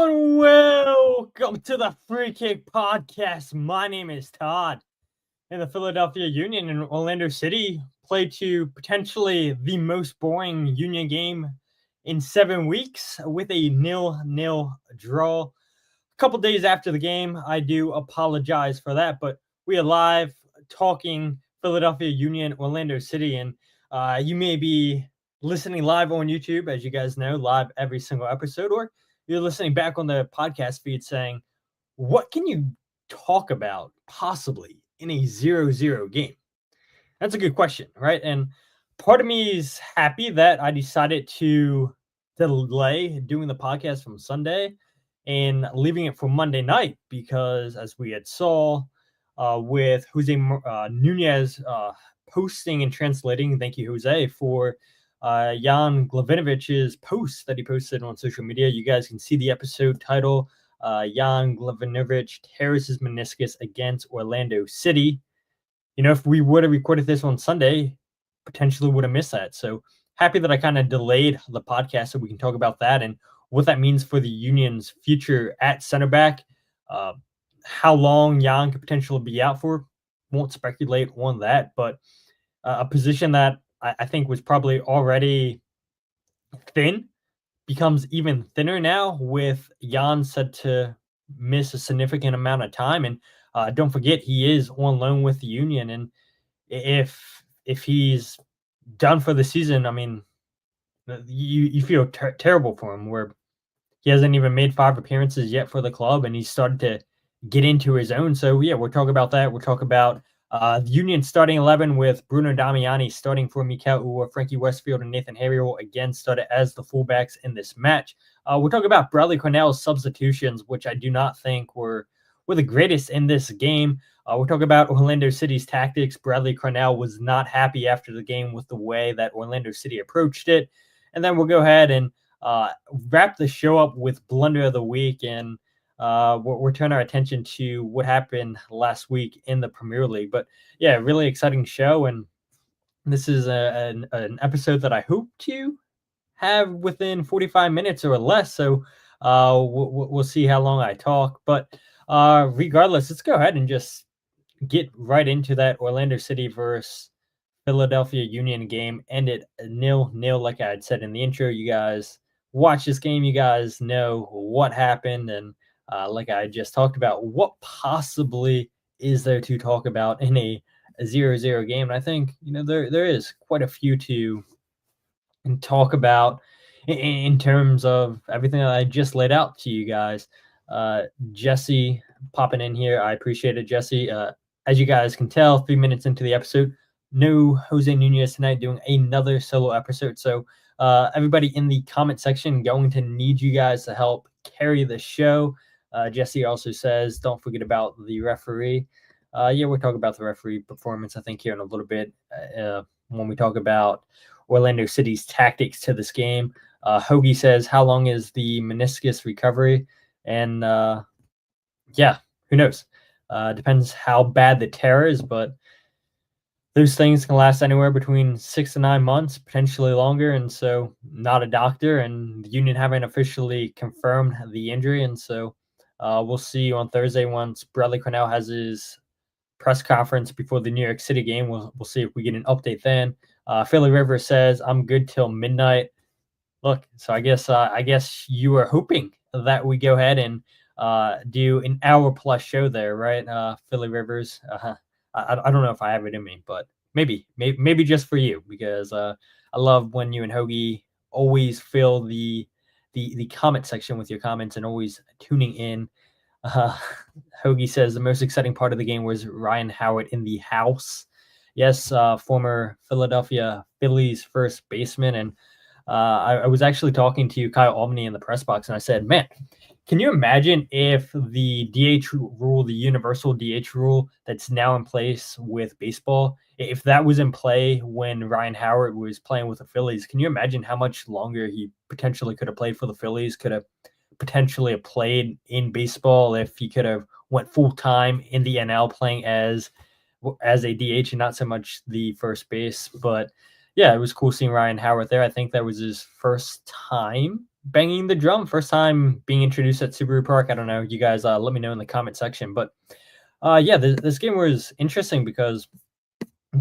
everyone. Welcome to the Free Kick Podcast. My name is Todd. And the Philadelphia Union and Orlando City played to potentially the most boring Union game in 7 weeks with a 0-0 draw. A couple days after the game, I do apologize for that, but we are live talking Philadelphia Union, Orlando City, and you may be listening live on YouTube, as you guys know, live every single episode, or you're listening back on the podcast feed saying, what can you talk about possibly in a 0-0 game? That's a good question, right? And part of me is happy that I decided to delay doing the podcast from Sunday and leaving it for Monday night, because as we had saw with Jose Nunez posting and translating, thank you, Jose, for Ian Glavinovich's post that he posted on social media. You guys can see the episode title, Ian Glavinovich tears his meniscus against Orlando City. You know, if we would have recorded this on Sunday, potentially would have missed that. So happy that I kind of delayed the podcast so we can talk about that and what that means for the Union's future at center back. How long Jan could potentially be out for, won't speculate on that, but a position that I think was probably already thin becomes even thinner now, with Jan said to miss a significant amount of time. And don't forget, he is on loan with the Union. And if he's done for the season, I mean, you feel terrible for him, where he hasn't even made 5 appearances yet for the club, and he's started to get into his own. So, yeah, we'll talk about that. We'll talk about the Union starting 11 with Bruno Damiani starting for Mikel Uhre, Frankie Westfield, and Nathan Harriel again started as the fullbacks in this match. We'll talk about Bradley Carnell's substitutions, which I do not think were the greatest in this game. We'll talk about Orlando City's tactics. Bradley Carnell was not happy after the game with the way that Orlando City approached it. And then we'll go ahead and wrap the show up with Blunder of the Week, and we'll turn our attention to what happened last week in the Premier League. But yeah, really exciting show, and this is an episode that I hope to have within 45 minutes or less. So we'll see how long I talk. But regardless, let's go ahead and just get right into that Orlando City versus Philadelphia Union game. Ended 0-0, like I had said in the intro. You guys watch this game, you guys know what happened, and like I just talked about, what possibly is there to talk about in a 0-0 game? And I think, you know, there is quite a few to talk about in terms of everything that I just laid out to you guys. Jesse popping in here, I appreciate it, Jesse. As you guys can tell, 3 minutes into the episode, no Jose Nunez tonight, doing another solo episode. So everybody in the comment section, going to need you guys to help carry the show. Jesse also says, don't forget about the referee. Yeah, we'll talk about the referee performance, I think, here in a little bit when we talk about Orlando City's tactics to this game. Hoagie says, how long is the meniscus recovery? And yeah, who knows? Depends how bad the tear is, but those things can last anywhere between 6 to 9 months, potentially longer. And so, not a doctor, and the Union haven't officially confirmed the injury. And so we'll see on Thursday once Bradley Carnell has his press conference before the New York City game. We'll see if we get an update then. Philly River says, I'm good till midnight. Look, so I guess you were hoping that we go ahead and do an hour plus show there, right? Philly Rivers. I don't know if I have it in me, but maybe just for you, because I love when you and Hoagie always fill the comment section with your comments and always tuning in. Hoagie says the most exciting part of the game was Ryan Howard in the house. Yes, former Philadelphia Phillies first baseman. And I was actually talking to Kyle Albany in the press box, and I said, man, can you imagine if the DH rule, the universal DH rule that's now in place with baseball, if that was in play when Ryan Howard was playing with the Phillies? Can you imagine how much longer he potentially could have played for the Phillies, could have potentially played in baseball if he could have went full time in the NL playing as a DH and not so much the first base? But yeah, it was cool seeing Ryan Howard there. I think that was his first time banging the drum. First time being introduced at Subaru Park. I don't know. You guys let me know in the comment section. But yeah, this game was interesting because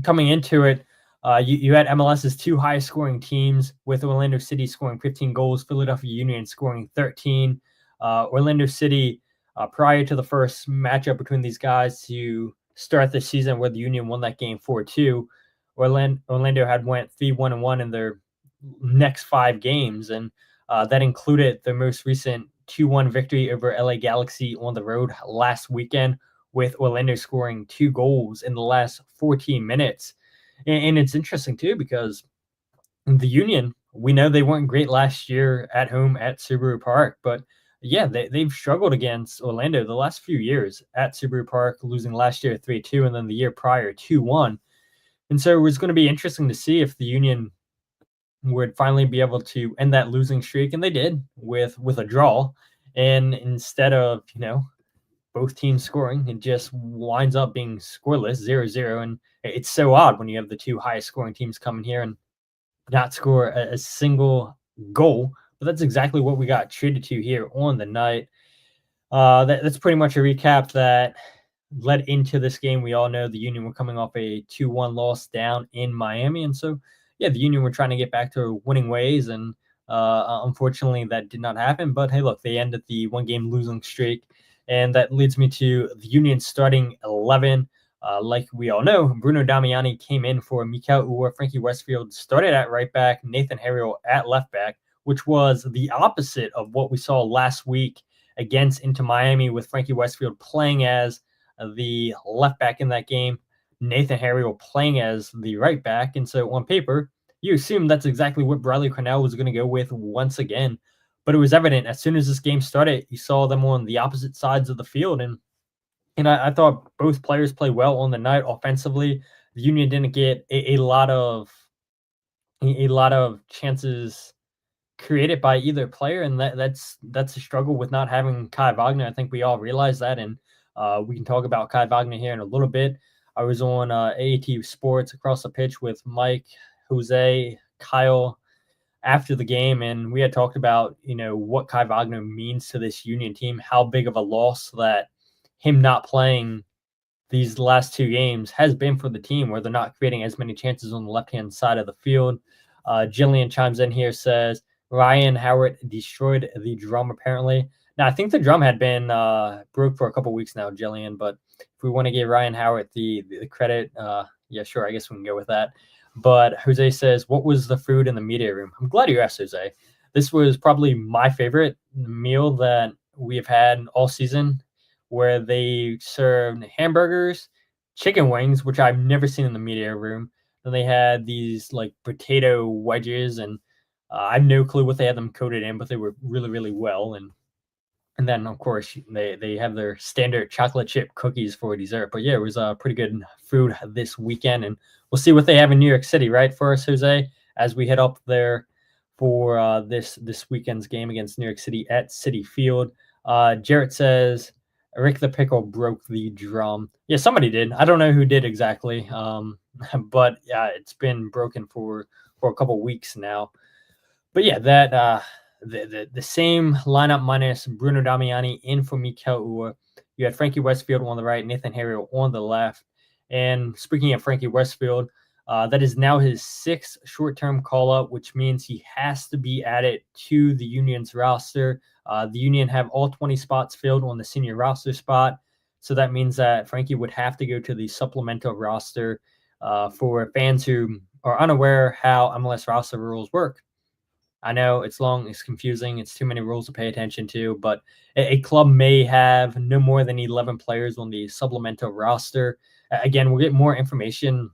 coming into it, you had MLS's two highest scoring teams, with Orlando City scoring 15 goals, Philadelphia Union scoring 13. Orlando City, prior to the first matchup between these guys to start the season, where the Union won that game 4-2, Orlando had went 3-1-1 in their next 5 games, and that included their most recent 2-1 victory over LA Galaxy on the road last weekend, with Orlando scoring 2 goals in the last 14 minutes. And it's interesting too, because the Union, we know they weren't great last year at home at Subaru Park, but yeah, they've struggled against Orlando the last few years at Subaru Park, losing last year 3-2 and then the year prior 2-1. And so it was going to be interesting to see if the Union would finally be able to end that losing streak, and they did with a draw. And instead of, both teams scoring, it just winds up being scoreless, 0-0. And it's so odd when you have the two highest scoring teams coming here and not score a single goal. But that's exactly what we got treated to here on the night. That's pretty much a recap that led into this game. We all know the Union were coming off a 2-1 loss down in Miami. And so, yeah, the Union were trying to get back to winning ways. And unfortunately, that did not happen. But hey, look, they ended the 1-game losing streak. And that leads me to the Union starting 11. Like we all know, Bruno Damiani came in for Mikel Uhre. Frankie Westfield started at right back, Nathan Harriel at left back, which was the opposite of what we saw last week against Inter Miami, with Frankie Westfield playing as the left back in that game, Nathan Harriel playing as the right back. And so on paper, you assume that's exactly what Bradley Carnell was going to go with once again. But it was evident as soon as this game started, you saw them on the opposite sides of the field. And I thought both players played well on the night offensively. The Union didn't get a lot of chances created by either player, and that's a struggle with not having Kai Wagner. I think we all realize that, and we can talk about Kai Wagner here in a little bit. I was on AAT Sports Across the Pitch with Mike, Jose, Kyle after the game, and we had talked about what Kai Wagner means to this Union team, how big of a loss that him not playing these last 2 games has been for the team, where they're not creating as many chances on the left-hand side of the field. Jillian chimes in here, says Ryan Howard destroyed the drum apparently. Now, I think the drum had been broke for a couple weeks now, Jillian, but if we want to give Ryan Howard the credit, yeah, sure, I guess we can go with that. But Jose says, what was the food in the media room? I'm glad you asked, Jose. This was probably my favorite meal that we have had all season, where they served hamburgers, chicken wings, which I've never seen in the media room. Then they had these like potato wedges, and I have no clue what they had them coated in, but they were really, really well. And then, of course, they have their standard chocolate chip cookies for dessert. But yeah, it was pretty good food this weekend. And we'll see what they have in New York City, right, for us, Jose, as we head up there for this weekend's game against New York City at Citi Field. Jarrett says, Rick the Pickle broke the drum. Yeah, somebody did. I don't know who did exactly. But yeah, it's been broken for a couple weeks now. But yeah, that the same lineup minus Bruno Damiani in for Mikel Uhre. You had Frankie Westfield on the right, Nathan Harriel on the left. And speaking of Frankie Westfield, that is now his 6th short-term call-up, which means he has to be added to the Union's roster. The Union have all 20 spots filled on the senior roster spot. So that means that Frankie would have to go to the supplemental roster. For fans who are unaware how MLS roster rules work, I know it's long, it's confusing, it's too many rules to pay attention to, but a club may have no more than 11 players on the supplemental roster. Again, we'll get more information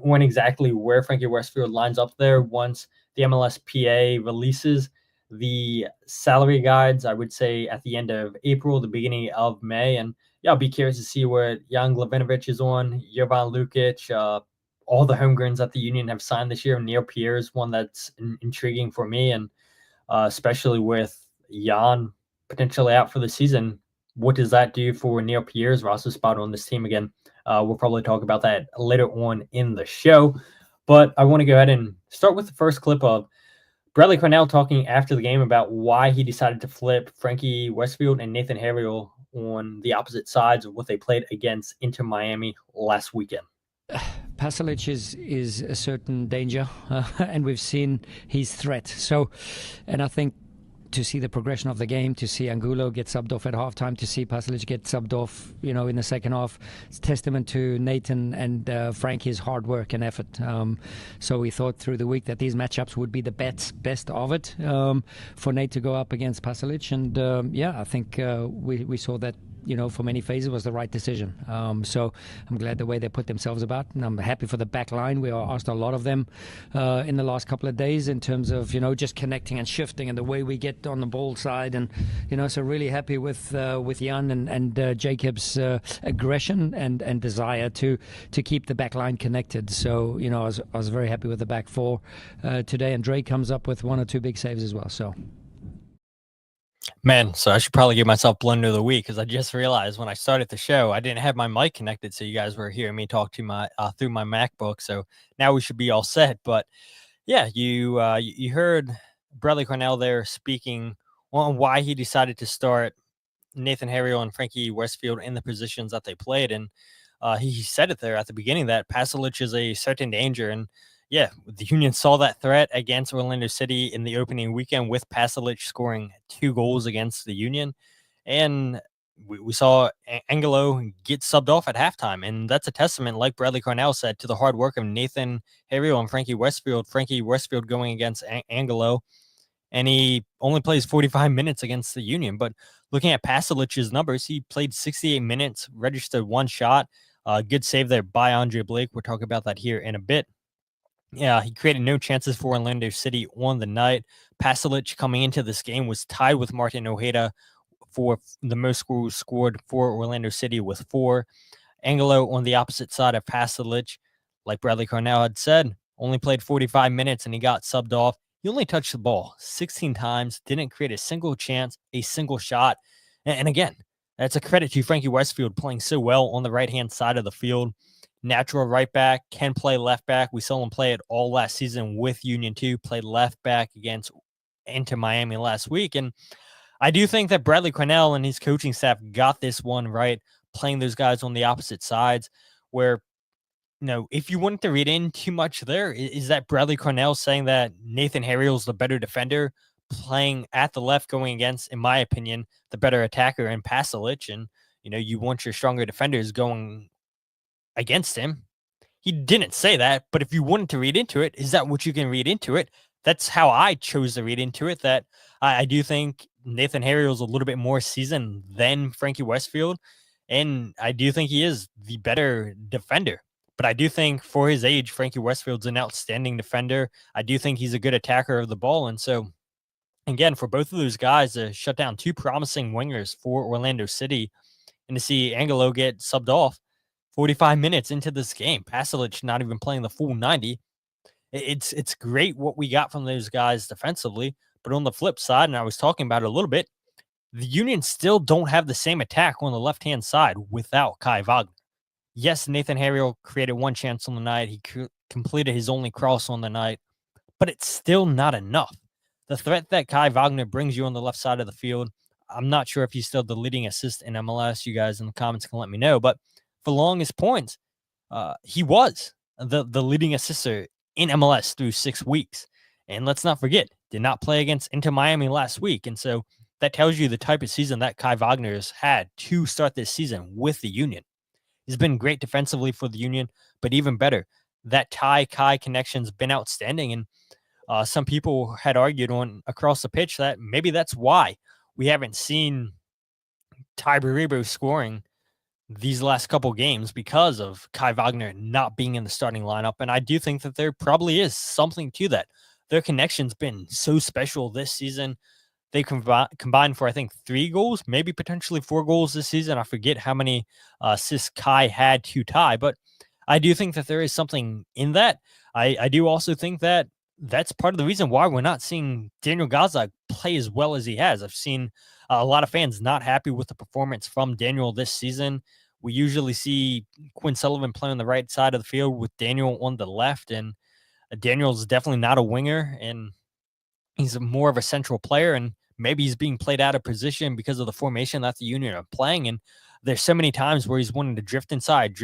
on exactly where Frankie Westfield lines up there once the MLSPA releases the salary guides, I would say at the end of April, the beginning of May. And yeah, I'll be curious to see where Ian Glavinovich is on, Jovan Lukic, all the homegrowns that the Union have signed this year. Neil Pierre is one that's intriguing for me, and especially with Jan potentially out for the season. What does that do for Neil Pierre's roster spot on this team again? We'll probably talk about that later on in the show. But I want to go ahead and start with the first clip of Bradley Carnell talking after the game about why he decided to flip Frankie Westfield and Nathan Harriel on the opposite sides of what they played against Inter Miami last weekend. Pasalic is a certain danger, and we've seen his threat. So, and I think to see the progression of the game, to see Angulo get subbed off at halftime, to see Pasalic get subbed off, in the second half, it's testament to Nathan and Frankie's hard work and effort. So we thought through the week that these matchups would be the best of it for Nate to go up against Pasalic, and I think we saw that. For many phases was the right decision. So I'm glad the way they put themselves about, and I'm happy for the back line. We asked a lot of them in the last couple of days in terms of, just connecting and shifting and the way we get on the ball side. And, so really happy with Jan and Jacob's aggression and desire to keep the back line connected. So, I was very happy with the back four today. And Drake comes up with one or two big saves as well. So. Man, so I should probably give myself Blunder of the Week, because I just realized when I started the show, I didn't have my mic connected, so you guys were hearing me talk to my through my MacBook. So now we should be all set. But yeah, you heard Bradley Carnell there speaking on why he decided to start Nathan Harriel and Frankie Westfield in the positions that they played, and he said it there at the beginning that Pasalic is a certain danger. And yeah, the Union saw that threat against Orlando City in the opening weekend with Pasalic scoring 2 goals against the Union. And we saw Angelo get subbed off at halftime. And that's a testament, like Bradley Carnell said, to the hard work of Nathan Harriel and Frankie Westfield. Frankie Westfield going against Angelo, and he only plays 45 minutes against the Union. But looking at Pasalic's numbers, he played 68 minutes, registered 1 shot. Good save there by Andre Blake. We'll talk about that here in a bit. Yeah, he created no chances for Orlando City on the night. Pasalic coming into this game was tied with Martin Ojeda for the most goals scored for Orlando City with 4. Angelo on the opposite side of Pasalic, like Bradley Carnell had said, only played 45 minutes and he got subbed off. He only touched the ball 16 times, didn't create a single chance, a single shot. And again, that's a credit to Frankie Westfield playing so well on the right-hand side of the field. Natural right back, can play left back. We saw him play it all last season with Union 2, played left back against Inter Miami last week. And I do think that Bradley Carnell and his coaching staff got this one right, playing those guys on the opposite sides, where, if you wanted to read in too much there, is that Bradley Carnell saying that Nathan Harriel's the better defender, playing at the left, going against, in my opinion, the better attacker in Pasalic, and, you want your stronger defenders going against him. He didn't say that, but if you wanted to read into it, is that what you can read into it? That's how I chose to read into it, that I do think Nathan Harriel is a little bit more seasoned than Frankie Westfield, and I do think he is the better defender. But I do think for his age, Frankie Westfield's an outstanding defender. I do think he's a good attacker of the ball, and so, again, for both of those guys to shut down 2 promising wingers for Orlando City and to see Angelo get subbed off 45 minutes into this game, Pasalic not even playing the full 90. It's great what we got from those guys defensively, but on the flip side, and I was talking about it a little bit, the Union still don't have the same attack on the left-hand side without Kai Wagner. Yes, Nathan Harriel created 1 chance on the night. He completed his only cross on the night, but it's still not enough. The threat that Kai Wagner brings you on the left side of the field, I'm not sure if he's still the leading assist in MLS. You guys in the comments can let me know, but for longest points, he was the leading assister in MLS through 6 weeks. And let's not forget, did not play against Inter Miami last week. And so that tells you the type of season that Kai Wagner has had to start this season with the Union. He's been great defensively for the Union, but even better, that Kai connection's been outstanding. And some people had argued on across the pitch that maybe that's why we haven't seen Ty Baribo scoring these last couple games, because of Kai Wagner not being in the starting lineup. And I do think that there probably is something to that. Their connection's been so special this season. They combined for, I think, 3 goals, maybe potentially 4 goals this season. I forget how many assists Kai had to tie, but I do think that there is something in that. I do also think that that's part of the reason why we're not seeing Daniel Gaza play as well as he has. I've seen a lot of fans not happy with the performance from Daniel this season. We usually see Quinn Sullivan play on the right side of the field with Daniel on the left, and Daniel's definitely not a winger. And he's more of a central player, and maybe he's being played out of position because of the formation that the Union are playing. And there's so many times where he's wanting to drift inside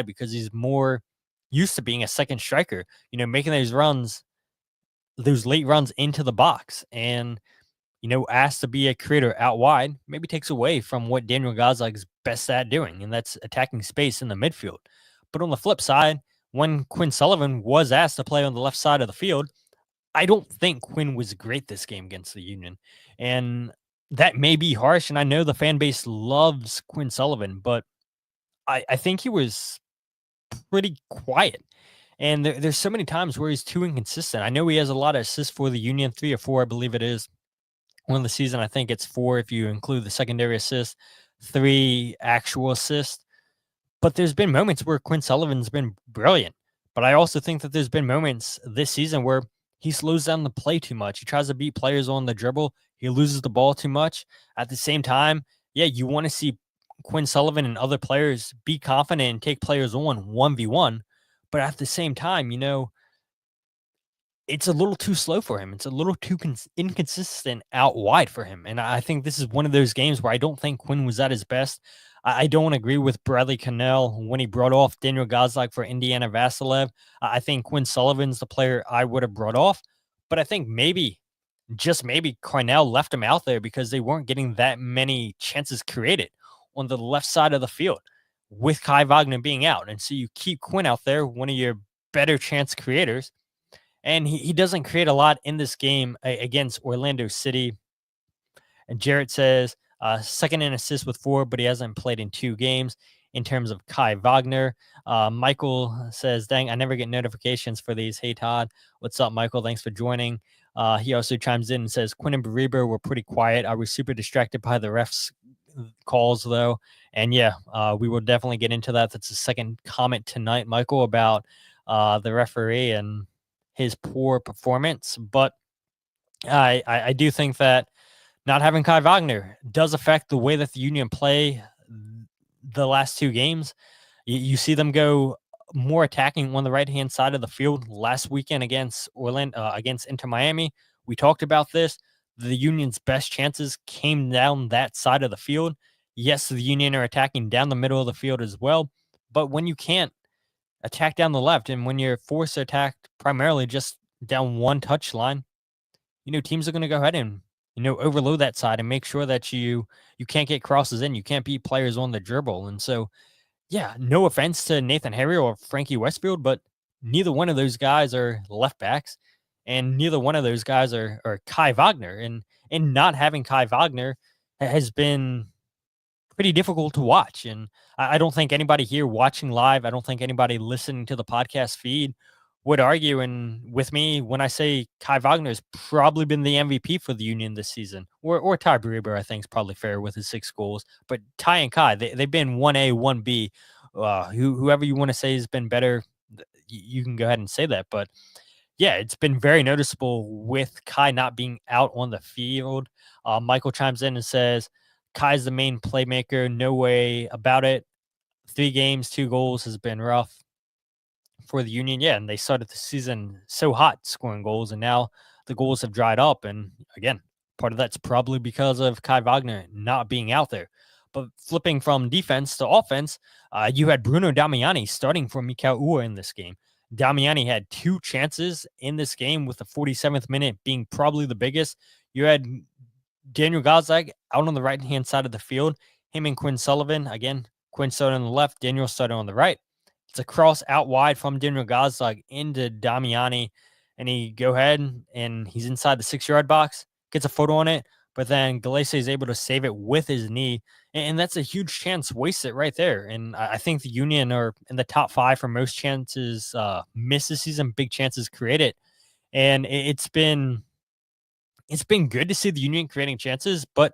because he's more used to being a second striker, making those late runs into the box. And asked to be a creator out wide, maybe takes away from what Daniel Gazag's best at doing, and that's attacking space in the midfield. But on the flip side, when Quinn Sullivan was asked to play on the left side of the field, I don't think Quinn was great this game against the Union. And that may be harsh, and I know the fan base loves Quinn Sullivan, but I think he was pretty quiet. And there's so many times where he's too inconsistent. I know he has a lot of assists for the Union, 3 or 4, I believe it is. One of the season, I think it's 4 if you include the secondary assist, 3 actual assists. But there's been moments where Quinn Sullivan's been brilliant. But I also think that there's been moments this season where he slows down the play too much. He tries to beat players on the dribble. He loses the ball too much. At the same time, yeah, you want to see Quinn Sullivan and other players be confident and take players on 1v1. But at the same time, it's a little too slow for him. It's a little too inconsistent out wide for him. And I think this is one of those games where I don't think Quinn was at his best. I don't agree with Bradley Carnell when he brought off Daniel Gazdag for Indiana Vassilev. I think Quinn Sullivan's the player I would have brought off. But I think maybe, just maybe, Carnell left him out there because they weren't getting that many chances created on the left side of the field with Kai Wagner being out. And so you keep Quinn out there, one of your better chance creators. And he doesn't create a lot in this game against Orlando City. And Jarrett says, second in assists with 4, but he hasn't played in 2 games in terms of Kai Wagner. Michael says, dang, I never get notifications for these. Hey, Todd. What's up, Michael? Thanks for joining. He also chimes in and says, Quinn and Bariba were pretty quiet. I was super distracted by the refs' calls, though. And yeah, we will definitely get into that. That's the second comment tonight, Michael, about the referee and his poor performance. But I do think that not having Kai Wagner does affect the way that the Union play the last 2 games. You see them go more attacking on the right-hand side of the field. Last weekend against against Inter Miami, we talked about this. The Union's best chances came down that side of the field. Yes, the Union are attacking down the middle of the field as well. But when you can't attack down the left, and when you're forced to attack primarily just down one touch line, teams are going to go ahead and, overload that side and make sure that you can't get crosses in. You can't beat players on the dribble. And so, yeah, no offense to Nathan Harriel or Frankie Westfield, but neither one of those guys are left backs, and neither one of those guys are Kai Wagner. And not having Kai Wagner has been pretty difficult to watch. And I don't think anybody here watching live, I don't think anybody listening to the podcast feed would argue with me when I say Kai Wagner has probably been the MVP for the Union this season. Or Ty Bariba, I think, is probably fair with his 6 goals. But Ty and Kai, they've been 1A, 1B. Whoever you want to say has been better, you can go ahead and say that. But yeah, it's been very noticeable with Kai not being out on the field. Michael chimes in and says, Kai's the main playmaker. No way about it. 3 games, 2 goals has been rough for the Union. Yeah, and they started the season so hot scoring goals, and now the goals have dried up. And again, part of that's probably because of Kai Wagner not being out there. But flipping from defense to offense, you had Bruno Damiani starting for Mikael Uhre in this game. Damiani had 2 chances in this game, with the 47th minute being probably the biggest. You had Daniel Gazdag out on the right-hand side of the field. Him and Quinn Sullivan. Again, Quinn started on the left, Daniel started on the right. It's a cross out wide from Daniel Gazdag into Damiani, and he go ahead and he's inside the 6-yard box, gets a foot on it, but then Galese is able to save it with his knee, and that's a huge chance wasted right there. And I think the Union are in the top 5 for most chances missed this season, big chances created, and it's been good to see the Union creating chances. But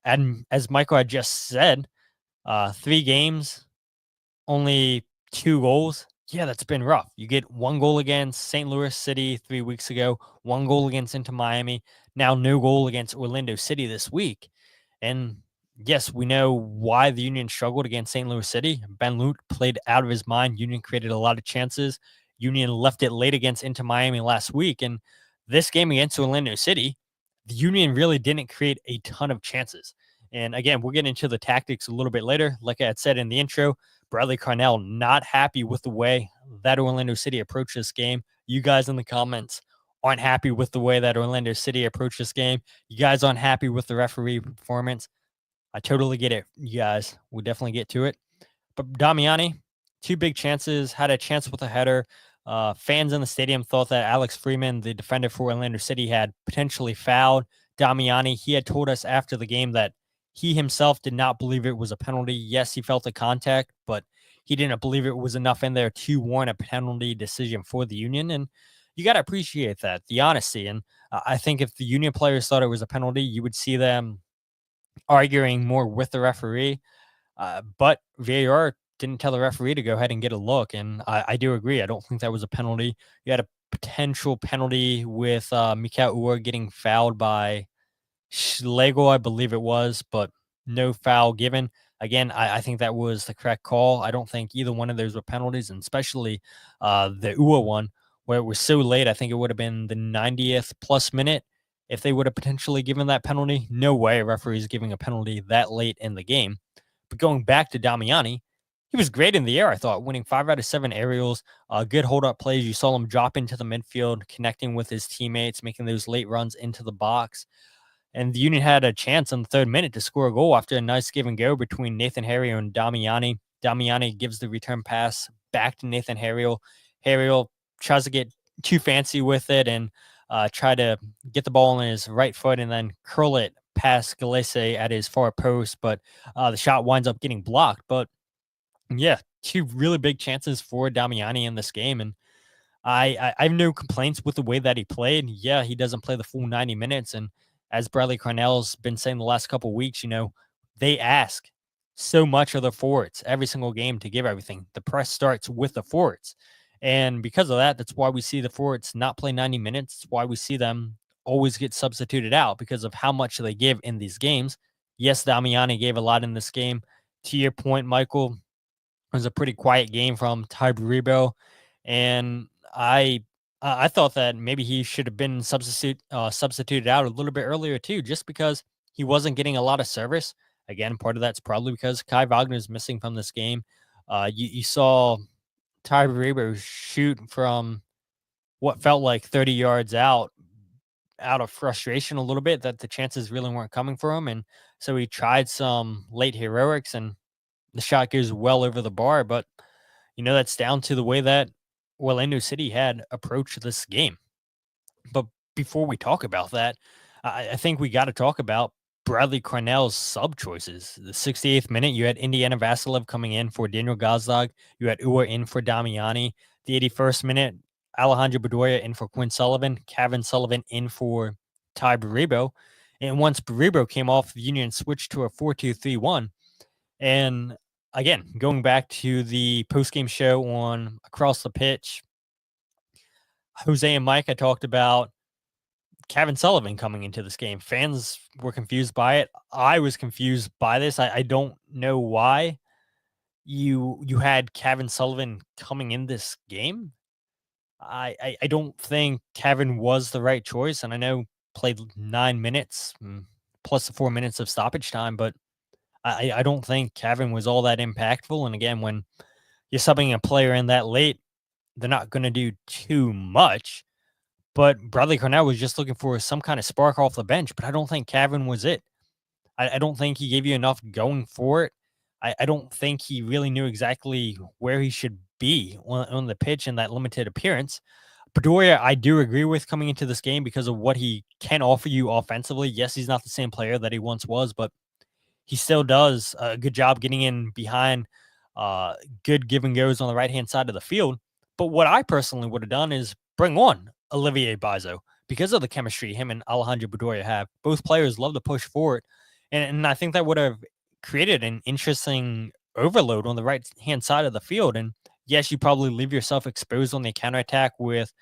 and as Michael had just said, 3 games, only 2 goals. Yeah, that's been rough. You get 1 goal against St. Louis City 3 weeks ago, 1 goal against Inter Miami, now no goal against Orlando City this week. And yes, we know why the Union struggled against St. Louis City. Ben Lute played out of his mind. Union created a lot of chances. Union left it late against Inter Miami last week, and this game against Orlando City, the Union really didn't create a ton of chances. And again, we'll get into the tactics a little bit later. Like I had said in the intro, Bradley Carnell not happy with the way that Orlando City approached this game. You guys in the comments aren't happy with the way that Orlando City approached this game. You guys aren't happy with the referee performance. I totally get it, you guys. We'll definitely get to it. But Damiani, 2 big chances, had a chance with a header. Fans in the stadium thought that Alex Freeman, the defender for Orlando City, had potentially fouled Damiani. He had told us after the game that he himself did not believe it was a penalty. Yes, he felt the contact, but he didn't believe it was enough in there to warrant a penalty decision for the Union. And you got to appreciate that, the honesty. And I think if the Union players thought it was a penalty, you would see them arguing more with the referee. But VAR didn't tell the referee to go ahead and get a look. And I do agree. I don't think that was a penalty. You had a potential penalty with Mikael Uhre getting fouled by Schlegel, I believe it was, but no foul given. Again, I think that was the correct call. I don't think either one of those were penalties, and especially the Uhre one, where it was so late. I think it would have been the 90th plus minute if they would have potentially given that penalty. No way a referee is giving a penalty that late in the game. But going back to Damiani, he was great in the air, I thought, winning 5 out of 7 aerials, good hold-up plays. You saw him drop into the midfield, connecting with his teammates, making those late runs into the box. And the Union had a chance in the 3rd minute to score a goal after a nice give and go between Nathan Harriel and Damiani. Damiani gives the return pass back to Nathan Harriel. Harriel tries to get too fancy with it and try to get the ball on his right foot and then curl it past Galese at his far post. But the shot winds up getting blocked. But yeah, 2 really big chances for Damiani in this game. And I have no complaints with the way that he played. Yeah, he doesn't play the full 90 minutes. And as Bradley Carnell's been saying the last couple of weeks, they ask so much of the forwards every single game to give everything. The press starts with the forwards. And because of that, that's why we see the forwards not play 90 minutes. It's why we see them always get substituted out because of how much they give in these games. Yes, Damiani gave a lot in this game. To your point, Michael, it was a pretty quiet game from Ty Baribo. And I thought that maybe he should have been substituted out a little bit earlier too, just because he wasn't getting a lot of service. Again, part of that's probably because Kai Wagner is missing from this game. You saw Ty Baribo shoot from what felt like 30 yards out of frustration a little bit that the chances really weren't coming for him. And so he tried some late heroics and the shot goes well over the bar. But, that's down to the way that Orlando City had approached this game. But before we talk about that, I think we got to talk about Bradley Carnell's sub choices. The 68th minute, you had Indiana Vasilev coming in for Daniel Gazdag. You had Uhre in for Damiani. The 81st minute, Alejandro Bedoya in for Quinn Sullivan. Kevin Sullivan in for Ty Baribo. And once Baribo came off, the Union switched to a 4-2-3-1. And again, going back to the post-game show on Across the Pitch, Jose and Mike, I talked about Kevin Sullivan coming into this game. Fans were confused by it. I was confused by this. I don't know why you had Kevin Sullivan coming in this game. I don't think Kevin was the right choice, and I know played 9 minutes plus the 4 minutes of stoppage time, but I don't think Kevin was all that impactful. And again, when you're subbing a player in that late, they're not going to do too much. But Bradley Carnell was just looking for some kind of spark off the bench, but I don't think Kevin was it. I don't think he gave you enough going for it. I don't think he really knew exactly where he should be on the pitch in that limited appearance. Bedoya, I do agree with coming into this game because of what he can offer you offensively. Yes, he's not the same player that he once was, but he still does a good job getting in behind good give and goes on the right-hand side of the field. But what I personally would have done is bring on Olivier Bizo because of the chemistry him and Alejandro Bedoya have. Both players love to push forward. And I think that would have created an interesting overload on the right-hand side of the field. And yes, you probably leave yourself exposed on the counterattack with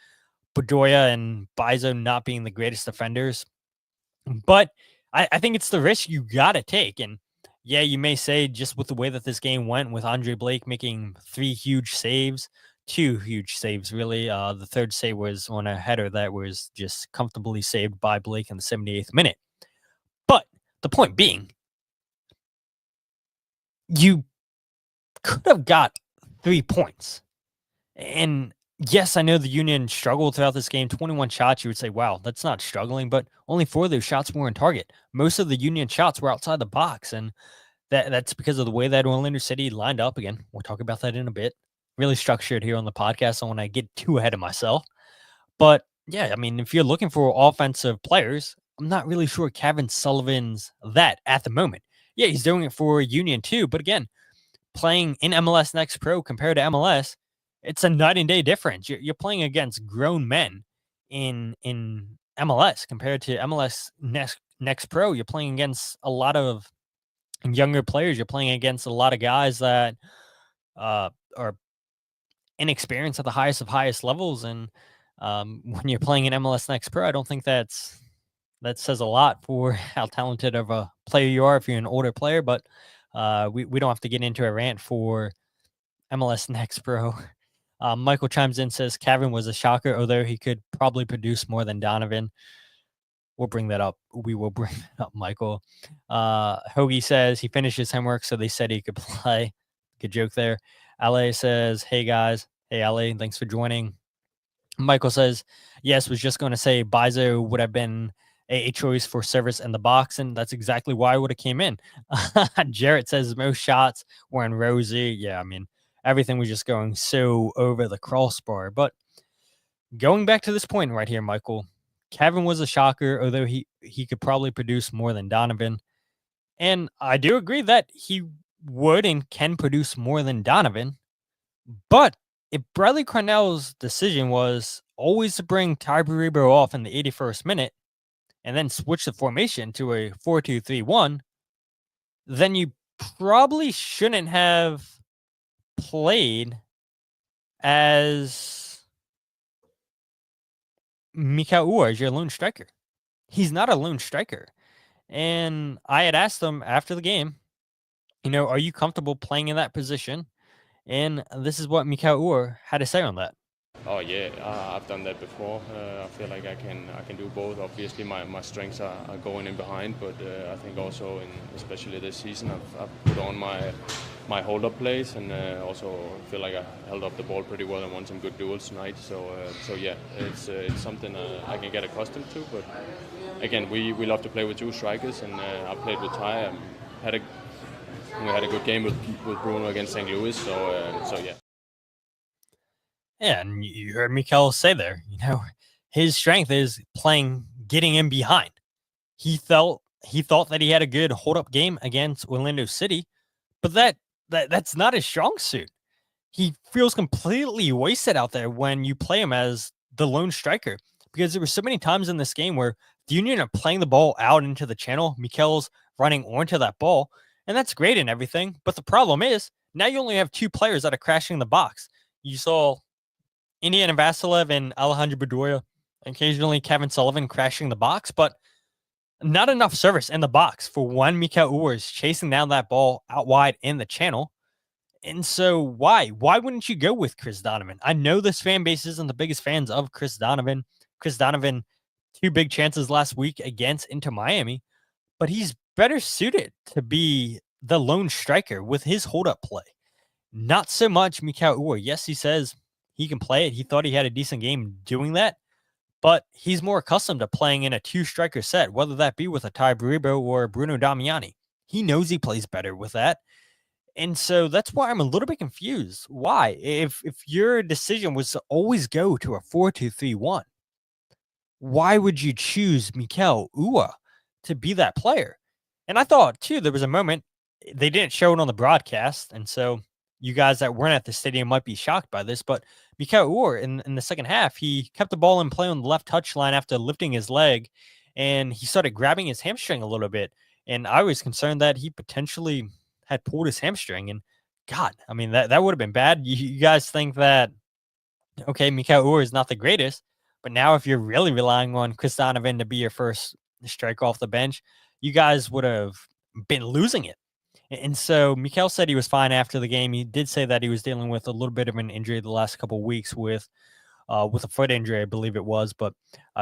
Bedoya and Bizo not being the greatest defenders. But I think it's the risk you got to take. And yeah, you may say just with the way that this game went with Andre Blake making 3 huge saves two huge saves, really. The third save was on a header that was just comfortably saved by Blake in the 78th minute. But the point being, you could have got 3 points. And yes, I know the Union struggled throughout this game. 21 shots, you would say, wow, that's not struggling, but only 4 of those shots were on target. Most of the Union shots were outside the box, and that's because of the way that Orlando City lined up. Again, we'll talk about that in a bit. Really structured here on the podcast. I want to get too ahead of myself. But yeah, I mean, if you're looking for offensive players, I'm not really sure Kevin Sullivan's that at the moment. Yeah, he's doing it for Union too. But again, playing in MLS Next Pro compared to MLS, it's a night and day difference. You're playing against grown men in MLS compared to MLS Next Pro. You're playing against a lot of younger players. You're playing against a lot of guys that are inexperienced at the highest of highest levels. And when you're playing in MLS Next Pro, I don't think that says a lot for how talented of a player you are if you're an older player. But we don't have to get into a rant for MLS Next Pro. Michael chimes in, says Kevin was a shocker, although he could probably produce more than Donovan. We'll bring that up. We will bring that up, Michael. Hoagie says he finished his homework, so they said he could play. Good joke there. LA says, hey, guys. Hey, LA, thanks for joining. Michael says, yes, was just going to say Bizo would have been a choice for service in the box, and that's exactly why I would have came in. Jarrett says most shots were in Rosie. Yeah, I mean, everything was just going so over the crossbar. But going back to this point right here, Michael, Kevin was a shocker, although he could probably produce more than Donovan. And I do agree that he would and can produce more than Donovan. But if Bradley Carnell's decision was always to bring Ty Baribo off in the 81st minute and then switch the formation to a 4-2-3-1, then you probably shouldn't have played as Mikael Uhre as your lone striker. He's not a lone striker. And I had asked him after the game, are you comfortable playing in that position? And this is what Mikael Uhre had to say on that. Oh yeah, I've done that before. I feel like I can do both. Obviously, my strengths are going in behind, but I think also, especially this season, I've put on my hold-up plays, and also feel like I held up the ball pretty well and won some good duels tonight. So yeah, it's something I can get accustomed to. But again, we love to play with 2 strikers, and I played with Ty. We had a good game with Bruno against St. Louis. So yeah. Yeah, and you heard Mikael say there, his strength is getting in behind. He thought that he had a good hold-up game against Orlando City, but that's not his strong suit. He feels completely wasted out there when you play him as the lone striker, because there were so many times in this game where the Union are playing the ball out into the channel. Mikael's running onto that ball, and that's great and everything, but the problem is now you only have 2 players that are crashing the box. You saw Indiana Vasilev and Alejandro Bedoya, occasionally Kevin Sullivan crashing the box, but not enough service in the box for when Mikael Uhre is chasing down that ball out wide in the channel. And so why wouldn't you go with Chris Donovan? I know this fan base isn't the biggest fans of Chris Donovan. Chris Donovan, 2 big chances last week against Inter Miami, but he's better suited to be the lone striker with his hold-up play. Not so much Mikael Uhre. Yes, he says he can play it. He thought he had a decent game doing that, but he's more accustomed to playing in a 2-striker set, whether that be with a Ty Baribo or Bruno Damiani. He knows he plays better with that. And so that's why I'm a little bit confused. Why? If your decision was to always go to a 4-2-3-1, why would you choose Mikael Uhre to be that player? And I thought, too, there was a moment, they didn't show it on the broadcast, and so you guys that weren't at the stadium might be shocked by this, but Mikael Uhre in the second half, he kept the ball in play on the left touchline after lifting his leg, and he started grabbing his hamstring a little bit. And I was concerned that he potentially had pulled his hamstring. And God, I mean, that would have been bad. You guys think that, okay, Mikael Uhre is not the greatest, but now if you're really relying on Chris Donovan to be your first striker off the bench, you guys would have been losing it. And so Mikel said he was fine after the game. He did say that he was dealing with a little bit of an injury the last couple of weeks with a foot injury, I believe it was. But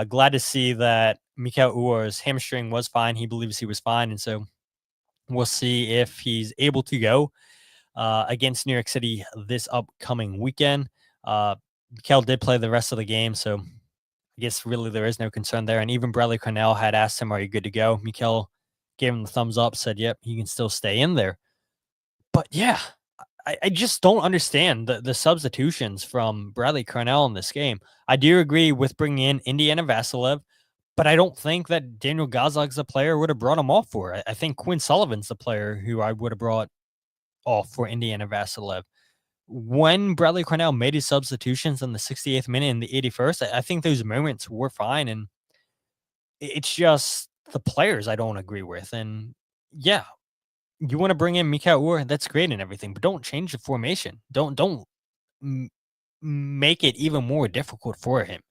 glad to see that Mikel Uhre's hamstring was fine. He believes he was fine. And so we'll see if he's able to go against New York City this upcoming weekend. Mikel did play the rest of the game, so I guess really there is no concern there. And even Bradley Carnell had asked him, "Are you good to go?" Mikel gave him the thumbs up, said, "Yep, he can still stay in there." But yeah, I just don't understand the substitutions from Bradley Carnell in this game. I do agree with bringing in Indiana Vassilev, but I don't think that Daniel Gazag's the player I would have brought him off for. I think Quinn Sullivan's the player who I would have brought off for Indiana Vassilev. When Bradley Carnell made his substitutions in the 68th minute and the 81st, I think those moments were fine. And it's just the players I don't agree with. And yeah, you want to bring in Mikel Uhre, that's great and everything, but don't change the formation. Don't make it even more difficult for him.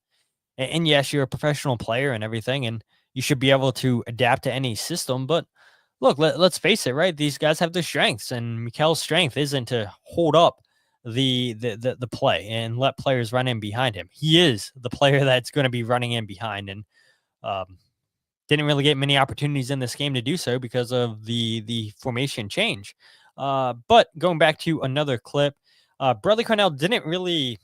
And yes, you're a professional player and everything, and you should be able to adapt to any system. But look, let's face it, right? These guys have their strengths, and Mikel's strength isn't to hold up the play and let players run in behind him. He is the player that's going to be running in behind, and didn't really get many opportunities in this game to do so because of the formation change. But going back to another clip, Bradley Carnell didn't really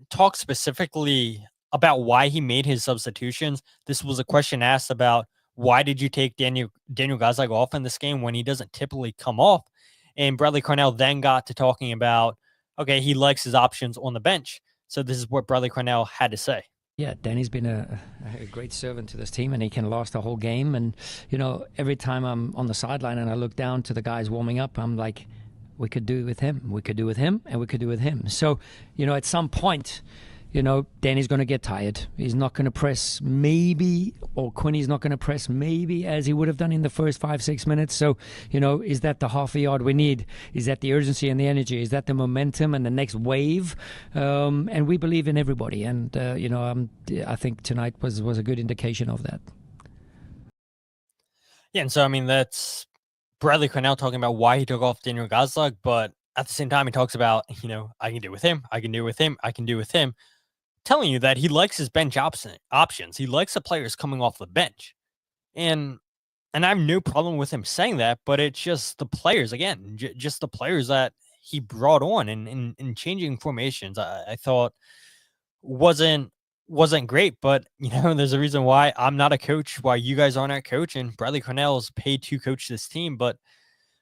talk specifically about why he made his substitutions. This was a question asked about why did you take Daniel Gazag off in this game when he doesn't typically come off? And Bradley Carnell then got to talking about, okay, he likes his options on the bench. So this is what Bradley Carnell had to say. Yeah, Danny's been a great servant to this team, and he can last the whole game. And, you know, every time I'm on the sideline and I look down to the guys warming up, I'm like, we could do it with him, we could do it with him, and we could do it with him. So, you know, at some point, you know, Danny's going to get tired. He's not going to press maybe, or Quinny's not going to press maybe as he would have done in the first 5-6 minutes. So, you know, is that the half a yard we need? Is that the urgency and the energy? Is that the momentum and the next wave? And we believe in everybody. And, you know, I think tonight was a good indication of that. Yeah, and so, I mean, that's Bradley Carnell talking about why he took off Daniel Gazag, but at the same time, he talks about, you know, I can do it with him, I can do it with him, I can do it with him. Telling you that he likes his bench options. He likes the players coming off the bench. And I have no problem with him saying that, but it's just the players, again, just the players that he brought on and changing formations, I thought wasn't great. But, you know, there's a reason why I'm not a coach, why you guys aren't a coach, and Bradley Carnell is paid to coach this team. But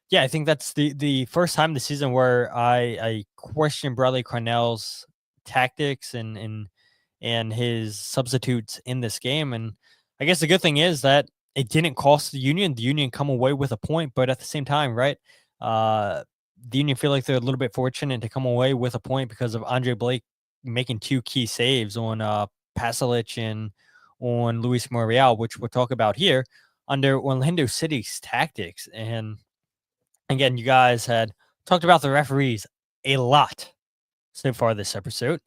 yeah, I think that's the first time this season where I question Bradley Carnell's tactics and his substitutes in this game. And I guess the good thing is that it didn't cost the Union. The Union come away with a point, but at the same time, right? The Union feel like they're a little bit fortunate to come away with a point because of Andre Blake making 2 key saves on Pasalic and on Luis Muriel, which we'll talk about here under Orlando City's tactics. And again, you guys had talked about the referees a lot so far this episode.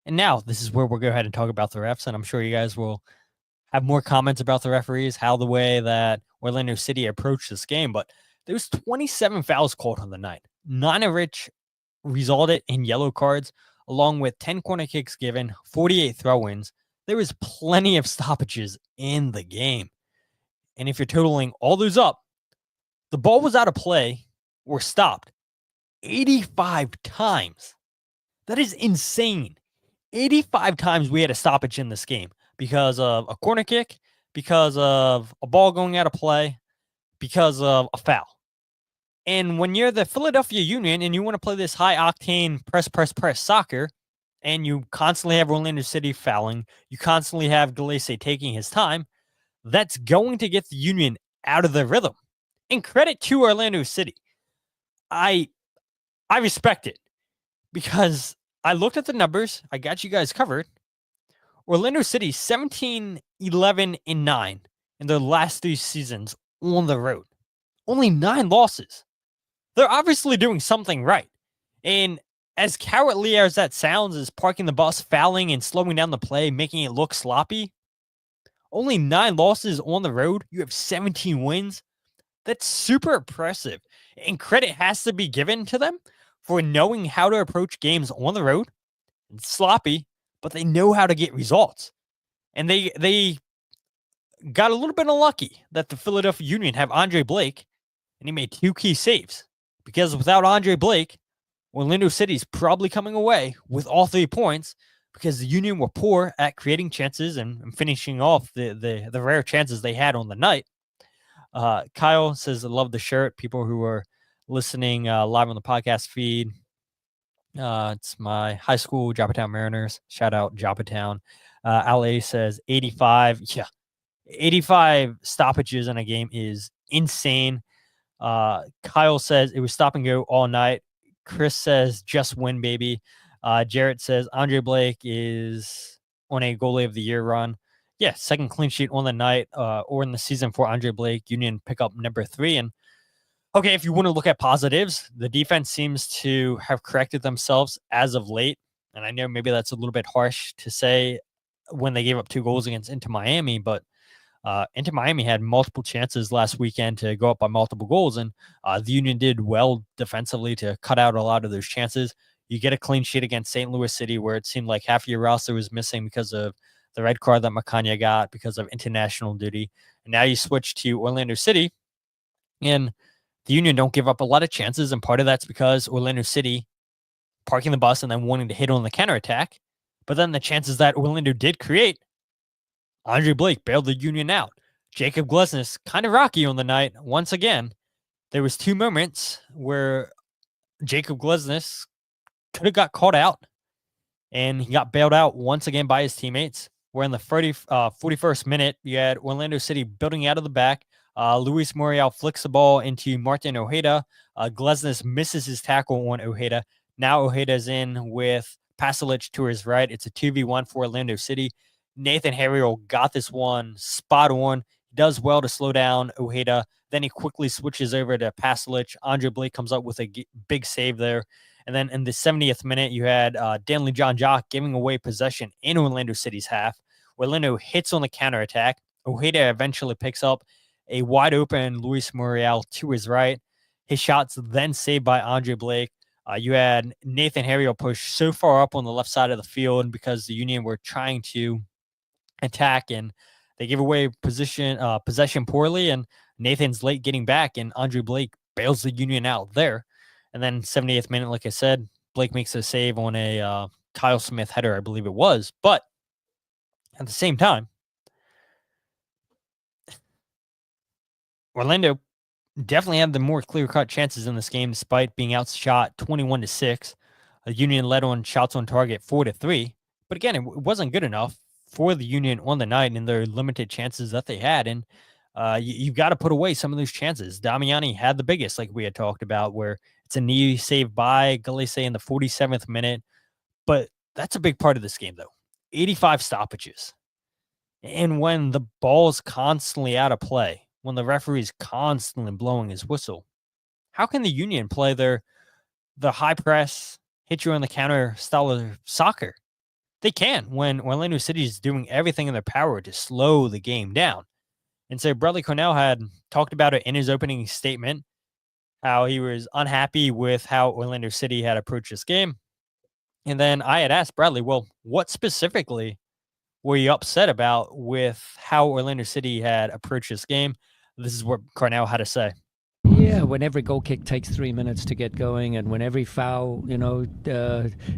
And now this is where we'll go ahead and talk about the refs. And I'm sure you guys will have more comments about the referees, how the way that Orlando City approached this game. But there was 27 fouls called on the night, 9 of which resulted in yellow cards, along with 10 corner kicks given, 48 throw-ins. There was plenty of stoppages in the game. And if you're totaling all those up, the ball was out of play or stopped 85 times. That is insane. 85 times we had a stoppage in this game because of a corner kick, because of a ball going out of play, because of a foul. And when you're the Philadelphia Union and you want to play this high-octane press soccer, and you constantly have Orlando City fouling, you constantly have Galese taking his time, that's going to get the Union out of their rhythm. And credit to Orlando City. I respect it because I looked at the numbers. I got you guys covered. Orlando City 17, 11, and 9 in their last 3 seasons on the road. Only 9 losses. They're obviously doing something right. And as cowardly as that sounds, as parking the bus, fouling, and slowing down the play, making it look sloppy, only 9 losses on the road. You have 17 wins. That's super impressive. And credit has to be given to them for knowing how to approach games on the road. It's sloppy, but they know how to get results. And they got a little bit unlucky that the Philadelphia Union have Andre Blake, and he made 2 key saves. Because without Andre Blake, Orlando City's probably coming away with all 3 points because the Union were poor at creating chances and finishing off the rare chances they had on the night. Kyle says, I love the shirt. People who are listening live on the podcast feed. It's my high school, Joppatown Mariners. Shout out Joppatown. LA says 85. Yeah, 85 stoppages in a game is insane. Kyle says it was stop and go all night. Chris says just win, baby. Jarrett says Andre Blake is on a goalie of the year run. Yeah, second clean sheet on the night or in the season for Andre Blake. Union pick up number 3. And okay, if you want to look at positives, the defense seems to have corrected themselves as of late. And I know maybe that's a little bit harsh to say when they gave up 2 goals against Inter Miami, but Inter Miami had multiple chances last weekend to go up by multiple goals, and the Union did well defensively to cut out a lot of those chances. You get a clean sheet against St. Louis City, where it seemed like half of your roster was missing because of the red card that Macania got because of international duty. And now you switch to Orlando City, and the Union don't give up a lot of chances, and part of that's because Orlando City parking the bus and then wanting to hit on the counterattack. But then the chances that Orlando did create, Andre Blake bailed the Union out. Jacob Glesnes, kind of rocky on the night. Once again, there was 2 moments where Jacob Glesnes could have got caught out, and he got bailed out once again by his teammates. Where in the 41st minute, you had Orlando City building out of the back. Luis Muriel flicks the ball into Martin Ojeda. Glesnes misses his tackle on Ojeda. Now Ojeda's in with Pasalic to his right. It's a 2v1 for Orlando City. Nathan Harriel got this one spot on. He does well to slow down Ojeda. Then he quickly switches over to Pasalic. Andre Blake comes up with a big save there. And then in the 70th minute, you had Danley John Jock giving away possession in Orlando City's half. Orlando hits on the counterattack. Ojeda eventually picks up a wide open Luis Muriel to his right. His shot's then saved by Andre Blake. You had Nathan Harriel push so far up on the left side of the field because the Union were trying to attack, and they give away possession poorly, and Nathan's late getting back, and Andre Blake bails the Union out there. And then 78th minute, like I said, Blake makes a save on a Kyle Smith header, I believe it was. But at the same time, Orlando definitely had the more clear-cut chances in this game, despite being outshot 21-6. The Union led on shots on target 4-3. But again, it wasn't good enough for the Union on the night and their limited chances that they had. And you've got to put away some of those chances. Damiani had the biggest, like we had talked about, where it's a knee saved by Galese in the 47th minute. But that's a big part of this game, though. 85 stoppages. And when the ball's constantly out of play, when the referee's constantly blowing his whistle, how can the Union play the high press, hit you on the counter style of soccer? They can when Orlando City is doing everything in their power to slow the game down. And so Bradley Carnell had talked about it in his opening statement, how he was unhappy with how Orlando City had approached this game. And then I had asked Bradley, well, what specifically were you upset about with how Orlando City had approached this game? This is what Carnell had to say. Yeah, when every goal kick takes 3 minutes to get going, and when every foul,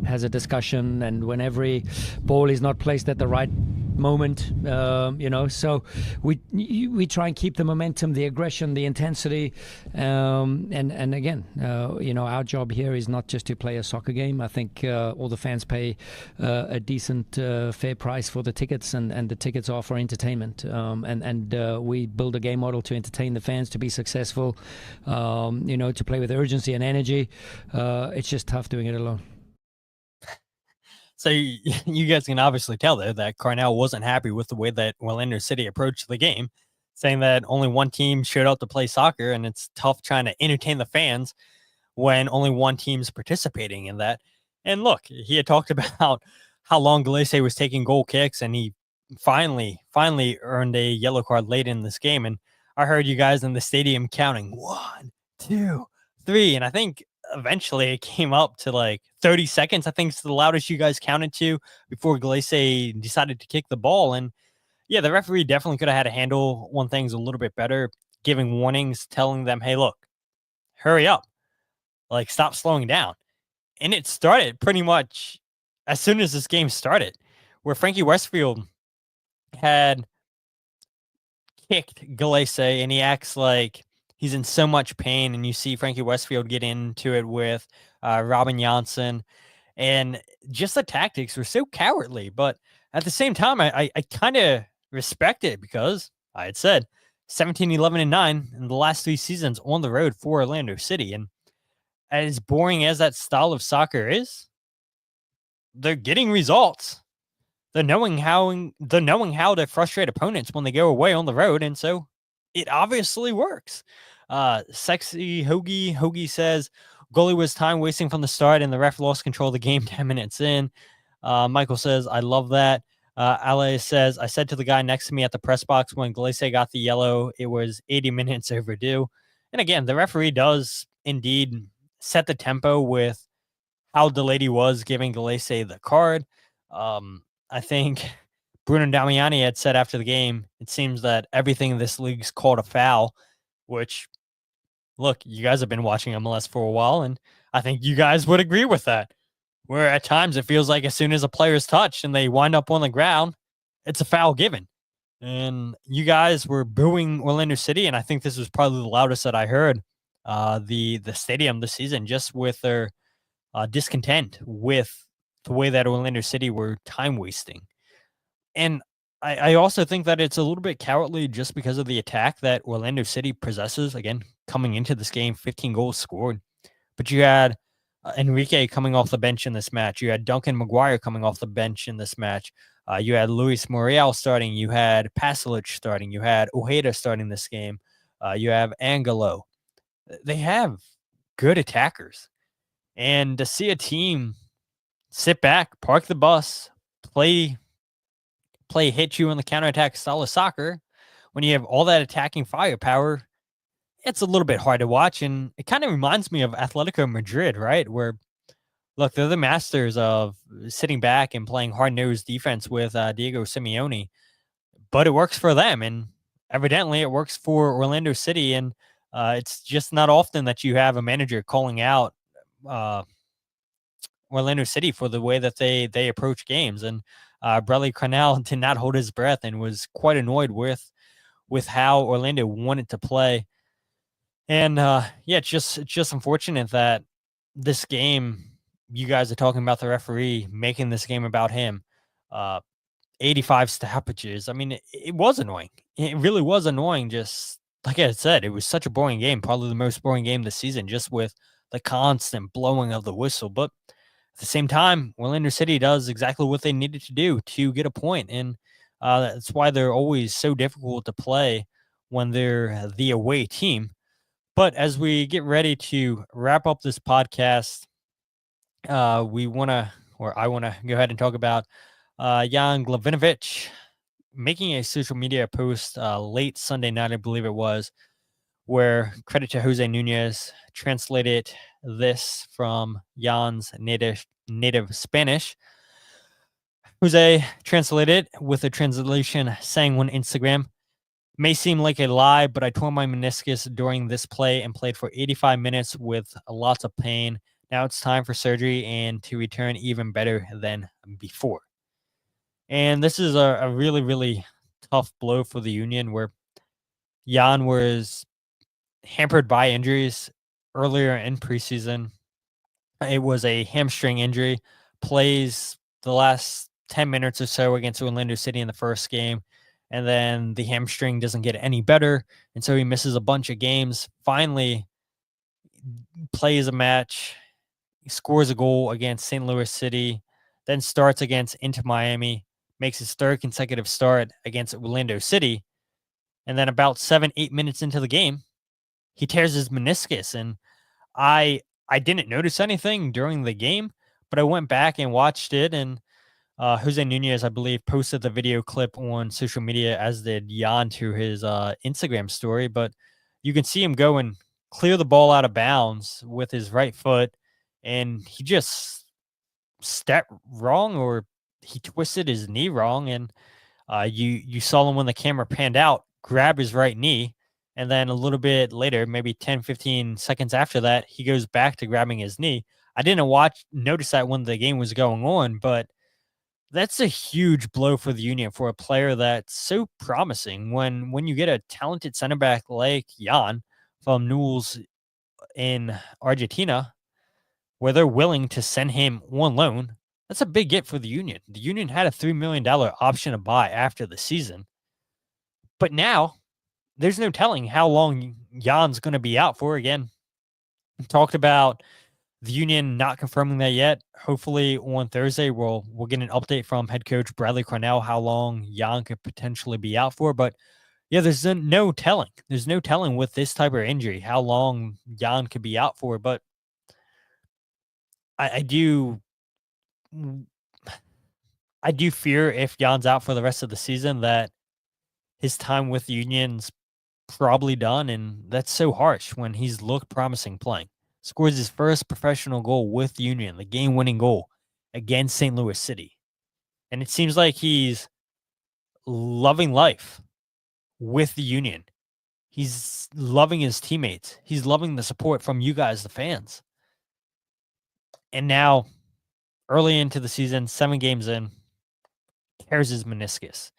has a discussion, and when every ball is not placed at the right moment, so we try and keep the momentum, the aggression, the intensity, and again, our job here is not just to play a soccer game. I think all the fans pay a decent, fair price for the tickets, and the tickets are for entertainment, and we build a game model to entertain the fans, to be successful. To play with urgency and energy. It's just tough doing it alone. So you guys can obviously tell there that Carnell wasn't happy with the way that Orlando City approached the game, saying that only one team showed up to play soccer, and it's tough trying to entertain the fans when only one team's participating in that. And look, he had talked about how long Galese was taking goal kicks, and he finally earned a yellow card late in this game. And I heard you guys in the stadium counting 1, 2, 3, and I think eventually it came up to like 30 seconds. I think it's the loudest you guys counted to before Glace decided to kick the ball. And yeah, the referee definitely could have had to handle one things a little bit better, giving warnings, telling them, hey, look, hurry up, like stop slowing down. And it started pretty much as soon as this game started, where Frankie Westfield had kicked Glace and he acts like he's in so much pain. And you see Frankie Westfield get into it with Robin Janssen. And just the tactics were so cowardly. But at the same time, I kind of respect it because I had said 17, 11, and 9 in the last 3 seasons on the road for Orlando City. And as boring as that style of soccer is, they're getting results. They're knowing how to frustrate opponents when they go away on the road, and so it obviously works. Sexy Hoagie says goalie was time wasting from the start, and the ref lost control of the game 10 minutes in. Michael says I love that. Ale says I said to the guy next to me at the press box when Glace got the yellow, it was 80 minutes overdue. And again, the referee does indeed set the tempo with how delayed he was giving Glace the card. I think Bruno Damiani had said after the game, it seems that everything in this league's called a foul, which, look, you guys have been watching MLS for a while, and I think you guys would agree with that. Where at times it feels like as soon as a player's touched and they wind up on the ground, it's a foul given. And you guys were booing Orlando City, and I think this was probably the loudest that I heard the stadium this season, just with their discontent with the way that Orlando City were time wasting. And I also think that it's a little bit cowardly just because of the attack that Orlando City possesses. Again, coming into this game, 15 goals scored. But you had Enrique coming off the bench in this match. You had Duncan Maguire coming off the bench in this match. You had Luis Muriel starting. You had Pasalic starting. You had Uhre starting this game. You have Angelo. They have good attackers. And to see a team sit back, park the bus, play hit you on the counterattack style of soccer, when you have all that attacking firepower, it's a little bit hard to watch. And it kind of reminds me of Atletico Madrid, right? Where, look, they're the masters of sitting back and playing hard-nosed defense with Diego Simeone. But it works for them, and evidently it works for Orlando City. And it's just not often that you have a manager calling out Orlando City for the way that they approach games. And Bradley Carnell did not hold his breath and was quite annoyed with how Orlando wanted to play. And it's just unfortunate that this game, you guys are talking about the referee making this game about him. 85 stoppages. I mean, it was annoying. It really was annoying. Just like I said, it was such a boring game, probably the most boring game this season, just with the constant blowing of the whistle. But at the same time, Orlando City does exactly what they needed to do to get a point. And that's why they're always so difficult to play when they're the away team. But as we get ready to wrap up this podcast, I want to go ahead and talk about Ian Glavinovich making a social media post late Sunday night, I believe it was, where credit to Jose Nunez translated this from Jan's native Spanish. Jose translated with a translation saying on Instagram, may seem like a lie, but I tore my meniscus during this play and played for 85 minutes with lots of pain. Now it's time for surgery and to return even better than before. And this is a really, really tough blow for the Union, where Jan was hampered by injuries earlier in preseason. It was a hamstring injury, plays the last 10 minutes or so against Orlando City in the first game, and then the hamstring doesn't get any better, and so he misses a bunch of games. Finally plays a match, he scores a goal against St. Louis City, then starts against Inter Miami, makes his third consecutive start against Orlando City, and then about 7-8 minutes into the game, he tears his meniscus. And I didn't notice anything during the game, but I went back and watched it, and Jose Nunez, I believe, posted the video clip on social media, as did Jan to his Instagram story. But you can see him going clear the ball out of bounds with his right foot, and he just stepped wrong, or he twisted his knee wrong, and you saw him when the camera panned out, grab his right knee, and then a little bit later, maybe 10, 15 seconds after that, he goes back to grabbing his knee. I didn't notice that when the game was going on, but that's a huge blow for the Union, for a player that's so promising. When you get a talented center back like Jan from Newell's in Argentina, where they're willing to send him on loan, that's a big get for the Union. The Union had a $3 million option to buy after the season, but now there's no telling how long Jan's going to be out for. Again, we talked about the Union not confirming that yet. Hopefully on Thursday, we'll get an update from head coach Bradley Carnell how long Jan could potentially be out for. But yeah, there's no telling. There's no telling with this type of injury how long Jan could be out for. But I do fear if Jan's out for the rest of the season that his time with the Union's probably done, and that's so harsh when he's looked promising playing. Scores his first professional goal with the Union, the game-winning goal against St. Louis City. And it seems like he's loving life with the Union. He's loving his teammates. He's loving the support from you guys, the fans. And now, early into the season, 7 games in, tears his meniscus.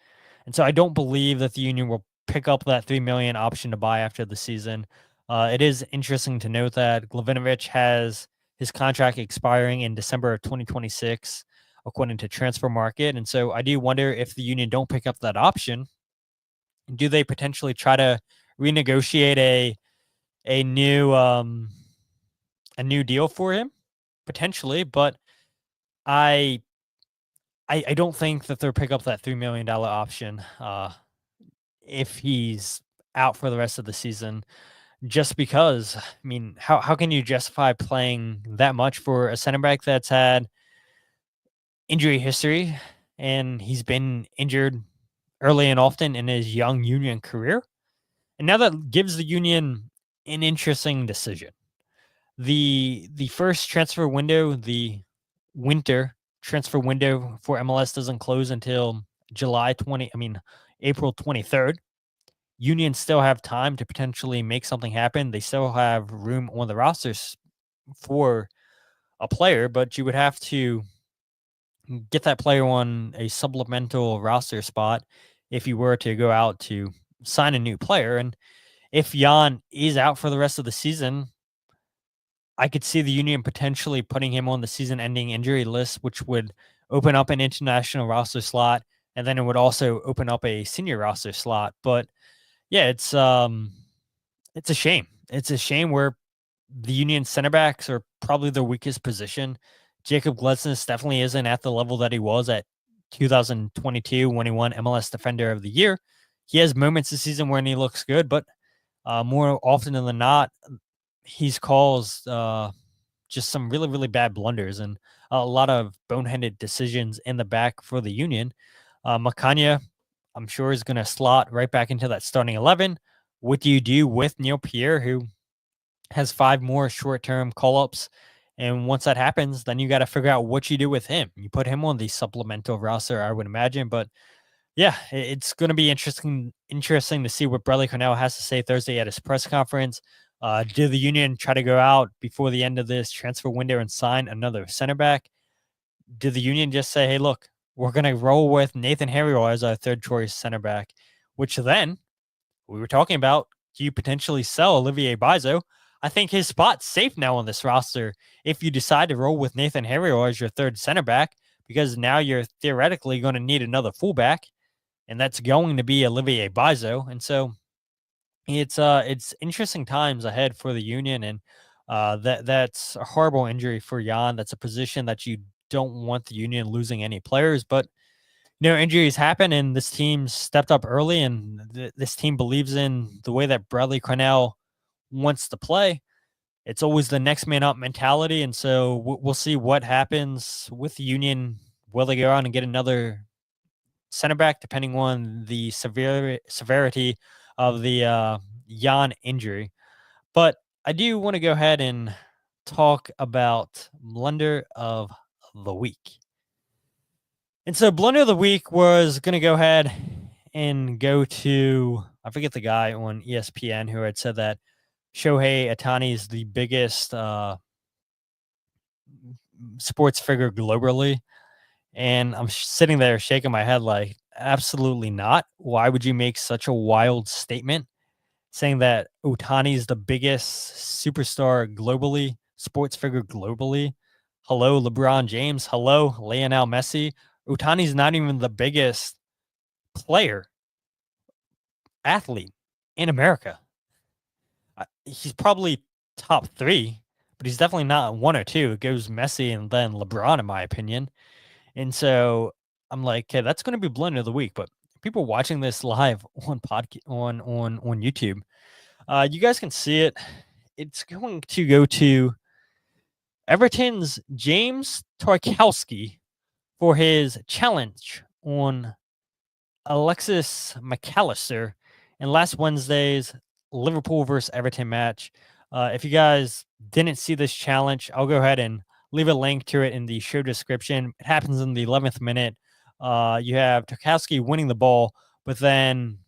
And so I don't believe that the Union will pick up that $3 million option to buy after the season. It is interesting to note that Glavinovich has his contract expiring in December of 2026, according to Transfer Market. And so I do wonder if the Union don't pick up that option, do they potentially try to renegotiate a new deal for him? Potentially, but I don't think that they'll pick up that $3 million option if he's out for the rest of the season. Just because, I mean, how can you justify playing that much for a center back that's had injury history and he's been injured early and often in his young Union career? And now that gives the Union an interesting decision. The first transfer window, the winter transfer window for MLS doesn't close until April 23rd. Union still have time to potentially make something happen. They still have room on the rosters for a player, but you would have to get that player on a supplemental roster spot if you were to go out to sign a new player. And if Jan is out for the rest of the season, I could see the Union potentially putting him on the season-ending injury list, which would open up an international roster slot, and then it would also open up a senior roster slot. But yeah, it's a shame. It's a shame where the Union center backs are probably their weakest position. Jacob Glesnes definitely isn't at the level that he was at 2022 when he won MLS Defender of the Year. He has moments this season when he looks good, but more often than not, he's caused just some really, really bad blunders and a lot of boneheaded decisions in the back for the Union. Macania, I'm sure, is going to slot right back into that starting 11. What do you do with Neil Pierre, who has 5 more short-term call-ups? And once that happens, then you got to figure out what you do with him. You put him on the supplemental roster, I would imagine. But yeah, it's going to be interesting to see what Bradley Carnell has to say Thursday at his press conference. Did the Union try to go out before the end of this transfer window and sign another center back? Did the Union just say, hey, look, we're going to roll with Nathan Harriel as our third choice center back, which then we were talking about, do you potentially sell Olivier Bizot? I think his spot's safe now on this roster if you decide to roll with Nathan Harriel as your third center back, because now you're theoretically going to need another fullback, and that's going to be Olivier Bizot. And so it's interesting times ahead for the Union, and that's a horrible injury for Jan. That's a position that you don't want the Union losing any players, but injuries happen, and this team stepped up early, and this team believes in the way that Bradley Carnell wants to play. It's always the next man up mentality, and so we'll see what happens with the Union. Will they go on and get another center back, depending on the severity of the Jan injury? But I do want to go ahead and talk about Blunder of the Week. And so Blunder of the Week was going to go ahead and go to, I forget the guy on ESPN who had said that Shohei Ohtani is the biggest sports figure globally. And I'm sitting there shaking my head like, absolutely not. Why would you make such a wild statement saying that Ohtani is the biggest superstar globally, sports figure globally? Hello, LeBron James. Hello, Lionel Messi. Ohtani's not even the biggest player, athlete in America. He's probably top 3, but he's definitely not 1 or 2. It goes Messi and then LeBron, in my opinion. And so I'm like, okay, that's going to be Blunder of the Week. But people watching this live on on YouTube, you guys can see it. It's going to go to Everton's James Tarkowski for his challenge on Alexis Mac Allister in last Wednesday's Liverpool versus Everton match. If you guys didn't see this challenge, I'll go ahead and leave a link to it in the show description. It happens in the 11th minute. You have Tarkowski winning the ball, but then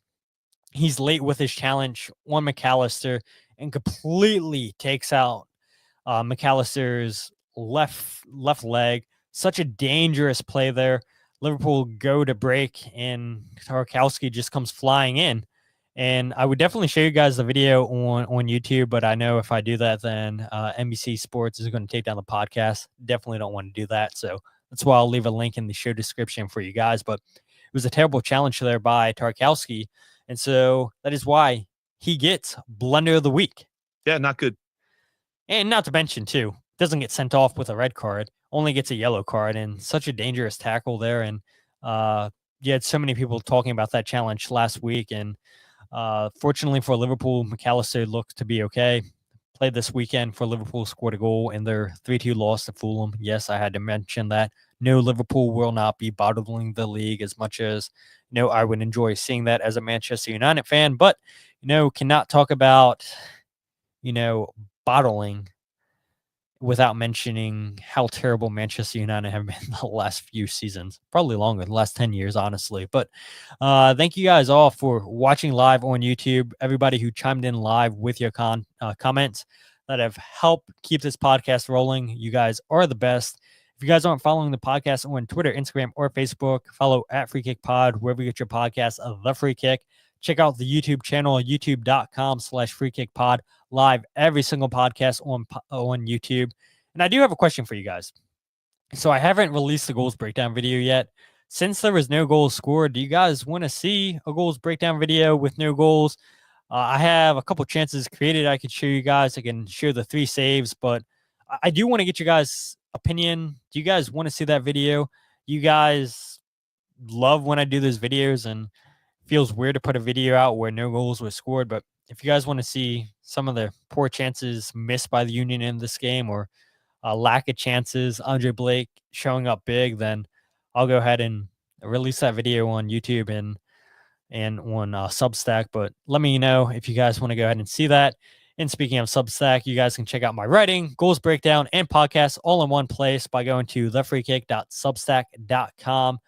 he's late with his challenge on Mac Allister and completely takes out Mac Allister's left leg. Such a dangerous play there. Liverpool go to break, and Tarkowski just comes flying in. And I would definitely show you guys the video on YouTube, but I know if I do that, then NBC Sports is going to take down the podcast. Definitely don't want to do that. So that's why I'll leave a link in the show description for you guys. But it was a terrible challenge there by Tarkowski. And so that is why he gets Blunder of the Week. Yeah, not good. And not to mention, too, doesn't get sent off with a red card, only gets a yellow card, and such a dangerous tackle there. And you had so many people talking about that challenge last week. And fortunately for Liverpool, Mac Allister looked to be okay. Played this weekend for Liverpool, scored a goal in their 3-2 loss to Fulham. Yes, I had to mention that. No, Liverpool will not be bottling the league as much as, I would enjoy seeing that as a Manchester United fan. But, cannot talk about, bottling without mentioning how terrible Manchester United have been the last few seasons, probably longer, the last 10 years, honestly. But thank you guys all for watching live on YouTube, everybody who chimed in live with your comments that have helped keep this podcast rolling. You guys are the best. If you guys aren't following the podcast on Twitter, Instagram, or Facebook, follow at Free Kick Pod, wherever you get your podcasts of The Free Kick. Check out the YouTube channel, youtube.com/freekickpod, live every single podcast on YouTube. And I do have a question for you guys. So I haven't released the goals breakdown video yet. Since there was no goals scored, do you guys want to see a goals breakdown video with no goals? I have a couple chances created I could show you guys. I can show the 3 saves, but I do want to get you guys' opinion. Do you guys want to see that video? You guys love when I do those videos, and feels weird to put a video out where no goals were scored. But if you guys want to see some of the poor chances missed by the Union in this game, or lack of chances, Andre Blake showing up big, then I'll go ahead and release that video on YouTube and on Substack. But let me know if you guys want to go ahead and see that. And speaking of Substack, you guys can check out my writing, goals breakdown, and podcasts all in one place by going to thefreekick.substack.com.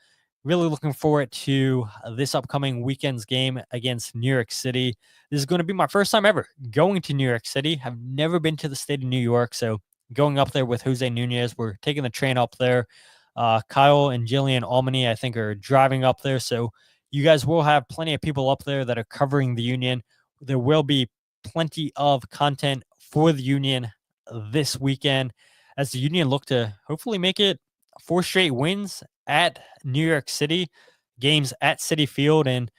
Really looking forward to this upcoming weekend's game against New York City. This is going to be my first time ever going to New York City. I've never been to the state of New York, so going up there with Jose Nunez. We're taking the train up there. Kyle and Jillian Almany, I think, are driving up there. So you guys will have plenty of people up there that are covering the Union. There will be plenty of content for the Union this weekend as the Union look to hopefully make it 4 straight wins at New York City, games at Citi Field. And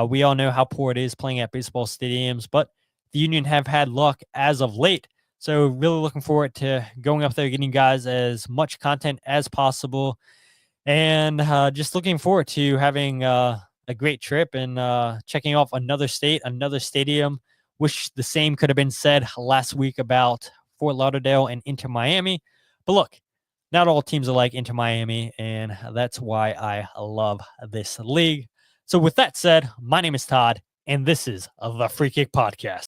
we all know how poor it is playing at baseball stadiums, but the Union have had luck as of late. So really looking forward to going up there, getting you guys as much content as possible. And just looking forward to having a great trip and checking off another state, another stadium. Wish the same could have been said last week about Fort Lauderdale and Inter Miami. But look, not all teams are like Inter Miami, and that's why I love this league. So with that said, my name is Todd, and this is the Free Kick Podcast.